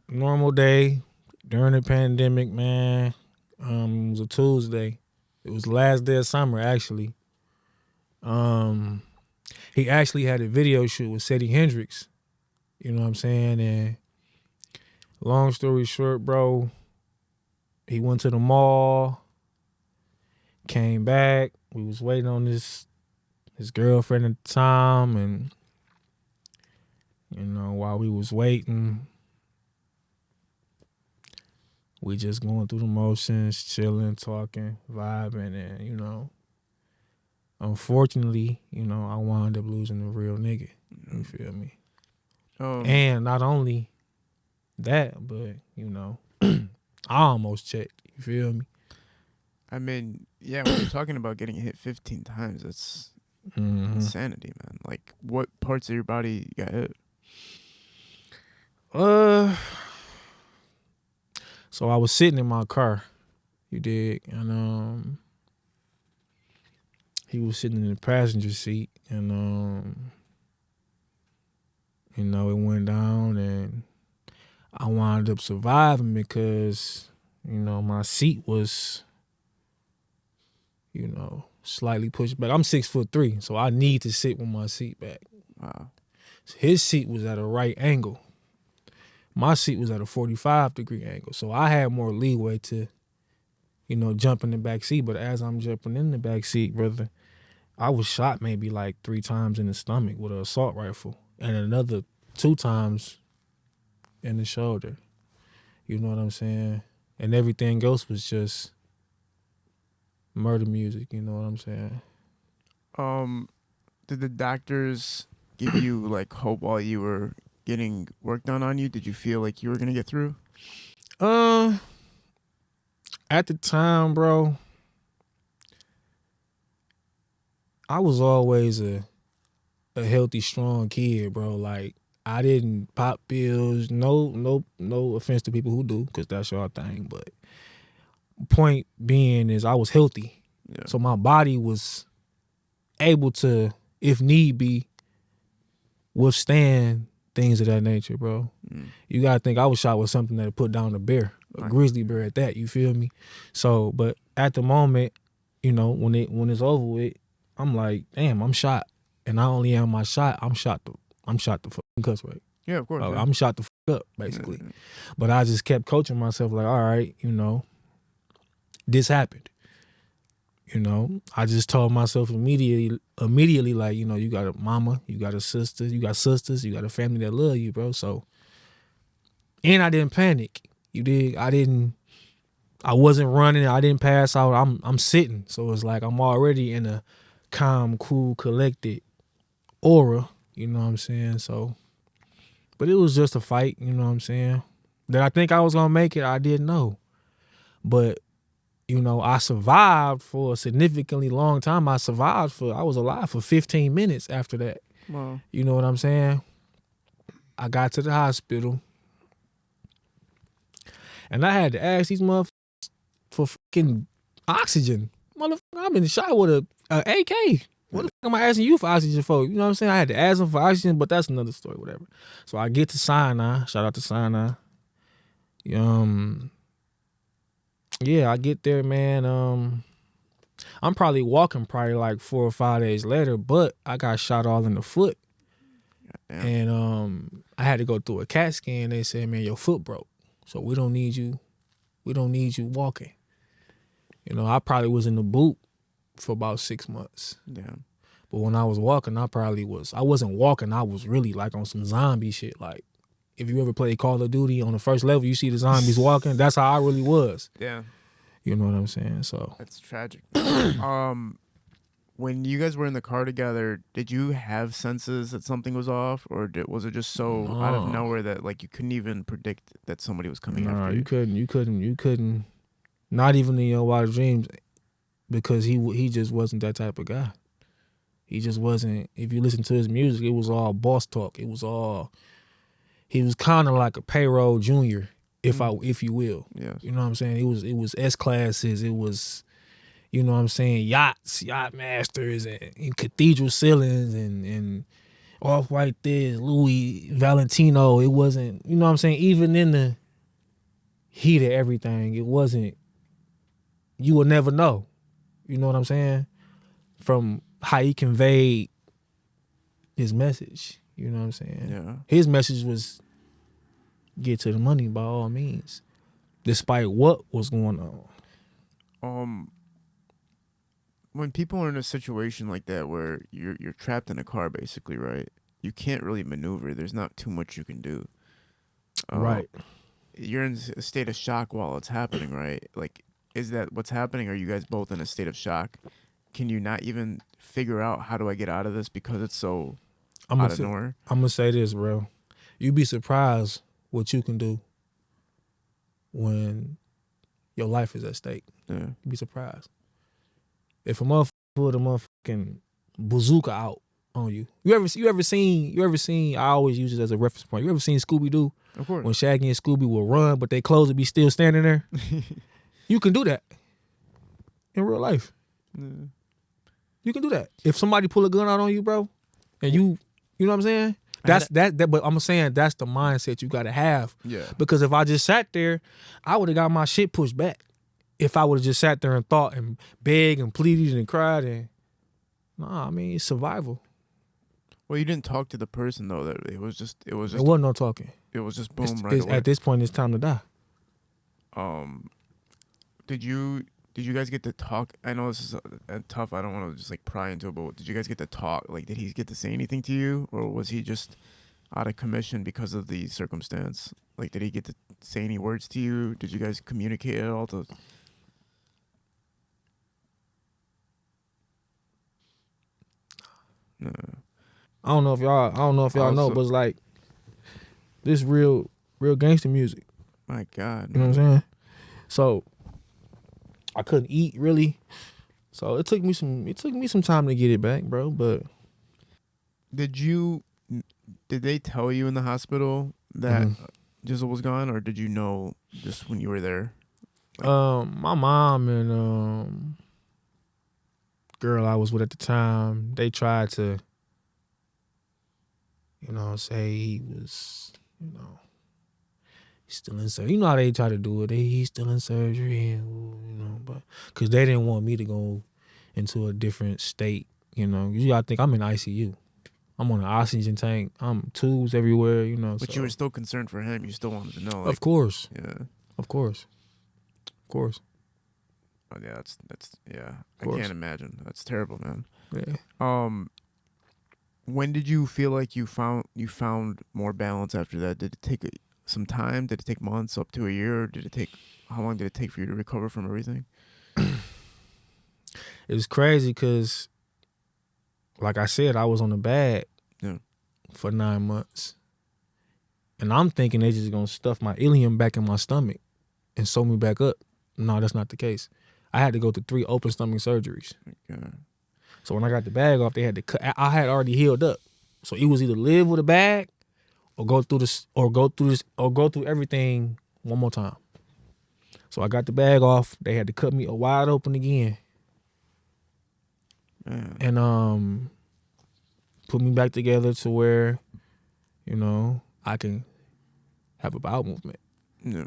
normal day during the pandemic, man. It was a Tuesday. It was the last day of summer, actually. Um, he actually had a video shoot with Seddy Hendrix. You know what I'm saying? And long story short, bro, he went to the mall, came back. We was waiting on his girlfriend at the time, and while we was waiting, we just going through the motions, chilling, talking, vibing, and unfortunately, I wound up losing a real nigga. You feel me? And not only that, but I almost checked. You feel me? I mean, yeah, when you're talking about getting hit 15 times, that's insanity, man. Like, what parts of your body got hit? So I was sitting in my car, you dig, and he was sitting in the passenger seat, and it went down, and I wound up surviving because my seat was slightly pushed back. I'm 6'3", so I need to sit with my seat back. Wow. His seat was at a right angle. My seat was at a 45-degree angle, so I had more leeway to, jump in the back seat. But as I'm jumping in the back seat, brother, I was shot maybe like 3 times in the stomach with an assault rifle, and another 2 times in the shoulder. You know what I'm saying? And everything else was just murder music. You know what I'm saying? Did the doctors give you like hope while you were getting work done on you? Did you feel like you were gonna get through? At the time, bro, I was always a healthy, strong kid, bro. Like, I didn't pop pills. No offense to people who do, because that's your thing. But point being is I was healthy. Yeah. So my body was able to, if need be, withstand things of that nature, bro. You gotta think I was shot with something that put down a bear, a grizzly bear at that. You feel me? So, but at the moment, when it's over with, I'm like, damn, I'm shot, and not only am I shot, I'm shot the fucking cuss right. Yeah, of course. I'm shot the fuck up, basically. But I just kept coaching myself, like, all right, this happened. I just told myself immediately, like, you got a mama, you got a sister, you got sisters, you got a family that love you, bro. So, and I didn't panic. You dig? I wasn't running. I didn't pass out. I'm sitting. So it's like I'm already in a calm, cool, collected aura. You know what I'm saying? So, but it was just a fight. You know what I'm saying? Did I think I was gonna make it? I didn't know. But I survived for a significantly long time. I was alive for 15 minutes after that. Wow. You know what I'm saying? I got to the hospital, and I had to ask these motherfuckers for fucking oxygen. Motherfucker, I've been shot with a AK. What the fuck am I asking you for oxygen for? You know what I'm saying? I had to ask them for oxygen, but that's another story, whatever. So I get to Sinai. Shout out to Sinai. Yeah, I get there, man. I'm probably walking like 4 or 5 days later, but I got shot all in the foot. Goddamn. And I had to go through a CAT scan. They said, man, your foot broke, so we don't need you walking. I probably was in the boot for about 6 months. Yeah. But when I was walking, I wasn't walking, I was really like on some zombie shit. Like, if you ever played Call of Duty on the first level, you see the zombies walking. That's how I really was. Yeah. You know what I'm saying? So that's tragic. When you guys were in the car together, did you have senses that something was off, or was it just so out of nowhere that like you couldn't even predict that somebody was coming after you? You couldn't. Not even in your wildest dreams, because he just wasn't that type of guy. He just wasn't. If you listen to his music, it was all boss talk. He was kind of like a payroll junior, if you will. Yes. You know what I'm saying? It was S classes. It was, you know what I'm saying, yachts, yacht masters, and cathedral ceilings, and off-white this, Louis Valentino. It wasn't, you know what I'm saying, even in the heat of everything. It wasn't. You will never know. You know what I'm saying? From how he conveyed his message. You know what I'm saying? Yeah. His message was get to the money by all means, despite what was going on. When people are in a situation like that where you're trapped in a car, basically, right? You can't really maneuver. There's not too much you can do. Right. You're in a state of shock while it's happening, right? Like, is that what's happening? Are you guys both in a state of shock? Can you not even figure out how do I get out of this because it's so out of nowhere? I'm gonna say this, bro. You'd be surprised what you can do when your life is at stake. Yeah. You'd be surprised. If a motherfucker put a motherfucking bazooka out on you. You ever seen, I always use it as a reference point. You ever seen Scooby-Doo? Of course. When Shaggy and Scooby will run, but their clothes would be still standing there? You can do that in real life. Yeah. You can do that. If somebody pull a gun out on you, bro, and you know what I'm saying? But I'm saying that's the mindset you gotta have. Yeah. Because if I just sat there, I would have got my shit pushed back. If I would have just sat there and thought and begged and pleaded and cried and I mean it's survival. Well, you didn't talk to the person though. That it wasn't no talking. It was just boom right away. At this point, it's time to die. Did you guys get to talk? I know this is tough. I don't want to just like pry into it, but did you guys get to talk? Like, did he get to say anything to you, or was he just out of commission because of the circumstance? Like, did he get to say any words to you? Did you guys communicate at all? No. I don't know if y'all know, but it's like this real gangster music. My God. You know what I'm saying? So I couldn't eat really. So it took me some time to get it back, bro. But did they tell you in the hospital that Jizzle was gone, or did you know just when you were there? My mom and girl I was with at the time, they tried to, say he was, he's still in surgery. You know how they try to do it. He's still in surgery, and, but because they didn't want me to go into a different state. You gotta think I'm in ICU. I'm on an oxygen tank. I'm tubes everywhere. But you were still concerned for him. You still wanted to know. Like, of course. Yeah. Of course. Oh yeah, that's yeah. I can't imagine. That's terrible, man. Yeah. When did you feel like you found more balance after that? Did it take some time? Did it take months, up to a year? Or how long did it take for you to recover from everything? It was crazy because, like I said, I was on the bag for 9 months. And I'm thinking they just going to stuff my ilium back in my stomach and sew me back up. No, that's not the case. I had to go through 3 open stomach surgeries. Okay. So when I got the bag off, they had to cut. I had already healed up. So it was either live with a bag or go through everything one more time. So I got the bag off. They had to cut me wide open again. Man. And put me back together to where, I can have a bowel movement. Yeah.